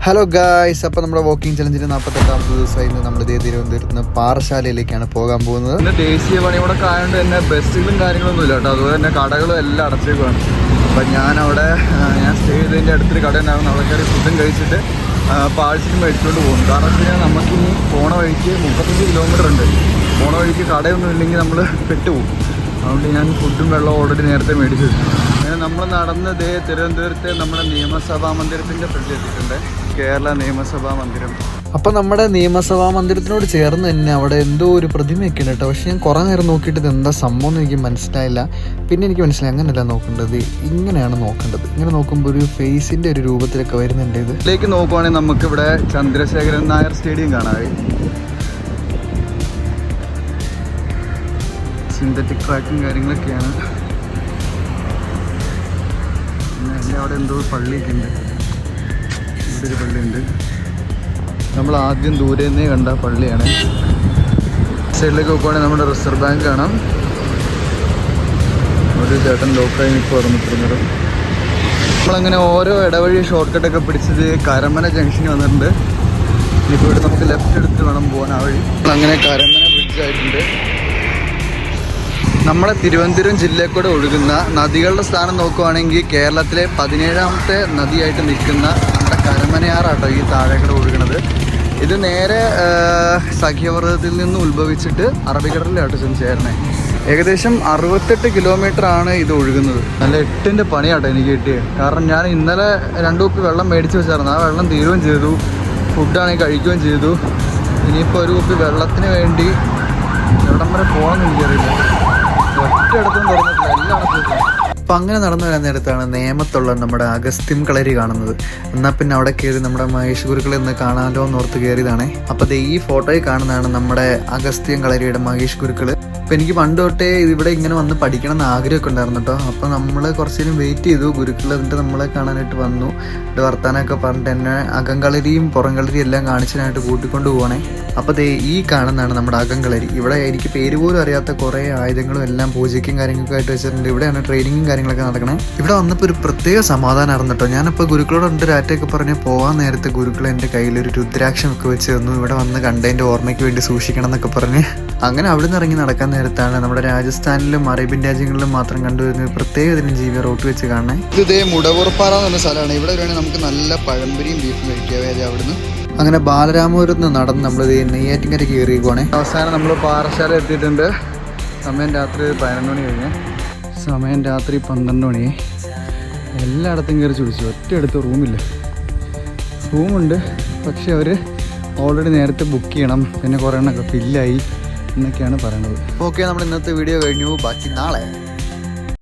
Hello guys, അപ്പോൾ നമ്മുടെ walking ചലഞ്ചിൻ്റെ 48ാമത്തെ ദിവസമായി ഇന്ന് നമ്മൾ തിരുവനന്തപുരത്ത് നിന്ന് പാറശാലയിലേക്കാണ് പോകാൻ പോകുന്നത്. ഇന്ന് ദേശീയ പണിമുടക്ക് ആയതുകൊണ്ട് തന്നെ ബസ്സുകളും കാര്യങ്ങളൊന്നും ഇല്ല കേട്ടോ. അതുപോലെ തന്നെ കടകളും എല്ലാം അടച്ചേക്കുവാണ്. അപ്പം ഞാൻ സ്റ്റേ ചെയ്തതിൻ്റെ അടുത്തൊരു കട ഉണ്ടായിരുന്നു. അവിടെ കയറി ഫുഡും കഴിച്ചിട്ട് പാഴ്സലും മേടിച്ചുകൊണ്ട് പോകുന്നു. കാരണം വെച്ച് കഴിഞ്ഞാൽ നമുക്കിനി പോണ വഴിക്ക് 35 കിലോമീറ്റർ ഉണ്ട്. പോണ വഴിക്ക് കടയൊന്നും ഇല്ലെങ്കിൽ നമ്മൾ പെട്ടുപോകും. അതുകൊണ്ട് ഞാൻ ഫുഡും വെള്ളവും ഓൾറെഡി നേരത്തെ മേടിച്ചു വെച്ചു. അങ്ങനെ നമ്മൾ നടന്ന് തിരുവനന്തപുരത്തെ നമ്മുടെ നിയമസഭാ മന്ദിരത്തിൻ്റെ ഫ്രണ്ടിൽ എത്തിയിട്ടുണ്ട്. കേരള നിയമസഭാ മന്ദിരം. അപ്പം നമ്മുടെ നിയമസഭാ മന്ദിരത്തിനോട് ചേർന്ന് തന്നെ അവിടെ എന്തോ ഒരു പ്രതിമയൊക്കെ ഉണ്ട് കേട്ടോ. പക്ഷെ ഞാൻ കുറേ നേരം നോക്കിയിട്ട് ഇത് എന്താ സംഭവം എന്ന് എനിക്ക് മനസ്സിലായില്ല. പിന്നെ എനിക്ക് മനസ്സിലായി അങ്ങനെയല്ല നോക്കേണ്ടത്, ഇങ്ങനെയാണ് നോക്കേണ്ടത്. ഇങ്ങനെ നോക്കുമ്പോൾ ഒരു ഫേസിൻ്റെ ഒരു രൂപത്തിലൊക്കെ വരുന്നുണ്ട്. ഇതിലേക്ക് നോക്കുവാണെങ്കിൽ നമുക്കിവിടെ ചന്ദ്രശേഖരൻ നായർ സ്റ്റേഡിയം കാണാവേ. സിന്തറ്റിക് ട്രാക്കും കാര്യങ്ങളൊക്കെയാണ്. പിന്നെ എൻ്റെ അവിടെ എന്തോ പള്ളിയൊക്കെ ഉണ്ട്. ഇവിടെ ഒരു പള്ളിയുണ്ട്. നമ്മൾ ആദ്യം ദൂരെ നിന്നേ കണ്ട പള്ളിയാണ്. സൈഡിലേക്ക് നോക്കുവാണെങ്കിൽ നമ്മുടെ റിസർവ് ബാങ്ക് കാണാം. ഒരു ചേട്ടൻ ലോക്കായി ഇപ്പോൾ ഓർമ്മിപ്പിക്കുന്നത്. നമ്മളങ്ങനെ ഓരോ ഇടവഴി ഷോർട്ട് കട്ടൊക്കെ പിടിച്ചത് കരമന ജംഗ്ഷനിൽ വന്നിട്ടുണ്ട്. ഇനിയിപ്പോൾ ഇവിടെ നമുക്ക് ലെഫ്റ്റ് എടുത്ത് വേണം പോകാൻ ആ വഴി. അങ്ങനെ കരമന ബ്രിഡ്ജായിട്ടുണ്ട്. നമ്മളെ തിരുവനന്തപുരം ജില്ലയിൽ കൂടെ ഒഴുകുന്ന നദികളുടെ സ്ഥാനം നോക്കുവാണെങ്കിൽ കേരളത്തിലെ 17ാമത്തെ നദിയായിട്ട് നിൽക്കുന്ന നമ്മുടെ കരമനയാറാട്ടോ ഈ താഴേക്കൂടെ ഒഴുകുന്നത്. ഇത് നേരെ സഖ്യപർവ്വതത്തിൽ നിന്ന് ഉത്ഭവിച്ചിട്ട് അറബിക്കടലിലാട്ടോ ചേരണേ. ഏകദേശം 68 കിലോമീറ്ററാണ് ഇത് ഒഴുകുന്നത്. നല്ല 8ൻ്റെ പണിയാട്ടോ എനിക്ക് കിട്ടിയത്. കാരണം ഞാൻ ഇന്നലെ 2 കുപ്പി വെള്ളം മേടിച്ച് വെച്ചായിരുന്നു. ആ വെള്ളം തീരുകയും ചെയ്തു, ഫുഡാണെങ്കിൽ കഴിക്കുകയും ചെയ്തു. ഇനിയിപ്പോൾ ഒരു കുപ്പി വെള്ളത്തിന് വേണ്ടി എവിടം വരെ പോകണമെന്ന് എനിക്കറിയില്ല. ഒറ്റയിടത്തും തുറന്നിട്ടില്ല, എല്ലാം അടച്ചിട്ടില്ല. അപ്പം അങ്ങനെ നടന്നു വരാൻ നേരത്താണ് നേമത്തുള്ള നമ്മുടെ അഗസ്ത്യം കളരി കാണുന്നത്. എന്നാൽ പിന്നെ അവിടെ കയറി നമ്മുടെ മഹേഷ് ഗുരുക്കളെ ഒന്ന് കാണാമല്ലോ എന്നോർത്ത് കയറിയതാണേ. അപ്പോൾ ഈ ഫോട്ടോയിൽ കാണുന്നതാണ് നമ്മുടെ അഗസ്ത്യം കളരിയുടെ മഹേഷ് ഗുരുക്കൾ. അപ്പം എനിക്ക് പണ്ട് തൊട്ടേ ഇവിടെ ഇങ്ങനെ വന്ന് പഠിക്കണം എന്ന് ആഗ്രഹമൊക്കെ ഉണ്ടായിരുന്നു കേട്ടോ. അപ്പോൾ നമ്മൾ കുറച്ച് നേരം വെയിറ്റ് ചെയ്തു. ഗുരുക്കൾ എന്നിട്ട് നമ്മളെ കാണാനായിട്ട് വന്നു. വർത്താനമൊക്കെ പറഞ്ഞിട്ട് എന്നെ അകങ്കളരിയും പുറംകളരിയും എല്ലാം കാണിച്ചതിനായിട്ട് കൂട്ടിക്കൊണ്ട് പോകണേ. അപ്പോൾ ഈ കാണുന്നതാണ് നമ്മുടെ അകങ്കളരി. ഇവിടെ എനിക്ക് പേര് പോലും അറിയാത്ത കുറേ ആയുധങ്ങളും എല്ലാം പൂജയ്ക്കും കാര്യങ്ങളൊക്കെ ആയിട്ട് വെച്ചിട്ടുണ്ട്. ഇവിടെയാണ് ട്രെയിനിങ്ങും കാര്യങ്ങളൊക്കെ നടക്കണേ. ഇവിടെ വന്നപ്പോൾ ഒരു പ്രത്യേക സമാധാനമായിരുന്നു കേട്ടോ. ഞാനപ്പോൾ ഗുരുക്കളോട് രണ്ട് രാറ്റയൊക്കെ പറഞ്ഞ് പോകാൻ നേരത്തെ ഗുരുക്കൾ എൻ്റെ കയ്യിലൊരു രുദ്രാക്ഷം ഒക്കെ വെച്ച് തന്നു. ഇവിടെ വന്ന് കണ്ടതിൻ്റെ ഓർമ്മയ്ക്ക് വേണ്ടി സൂക്ഷിക്കണം എന്നൊക്കെ പറഞ്ഞ് അങ്ങനെ അവിടെ നിന്ന് ഇറങ്ങി നടക്കാൻ നേരത്താണ് നമ്മുടെ രാജസ്ഥാനിലും അറേബ്യൻ രാജ്യങ്ങളിലും മാത്രം കണ്ടുവരുന്ന പ്രത്യേകതരം ജീവി റോട്ട് വെച്ച് കാണണേ. ഇത് മുടവൂർപ്പാറ എന്ന് പറഞ്ഞ സ്ഥലമാണ്. ഇവിടെ വരുവാണെങ്കിൽ നമുക്ക് നല്ല പഴംപൊരിയും ബീഫും കഴിക്കാവേ അവിടുന്ന്. അങ്ങനെ ബാലരാമപുരത്ത് നിന്ന് നടന്ന് നമ്മൾ നെയ്യാറ്റിൻകര കയറിയേക്കുവാണേ. അവസാനം നമ്മൾ പാറശാല എത്തിയിട്ടുണ്ട്. സമയം രാത്രി 11 മണി കഴിഞ്ഞ്. സമയം രാത്രി 12 മണി. എല്ലായിടത്തും കയറി ചോദിച്ചു. ഒറ്റയെടുത്ത് റൂമില്ല. റൂമുണ്ട്, പക്ഷെ അവർ ഓൾറെഡി നേരത്തെ ബുക്ക് ചെയ്യണം. പിന്നെ കുറേ എണ്ണമൊക്കെ ഫില്ലായി എന്നൊക്കെയാണ് പറയണത്. ഓക്കെ, നമ്മുടെ ഇന്നത്തെ വീഡിയോ കഴിഞ്ഞു. ബാക്കി നാളെ.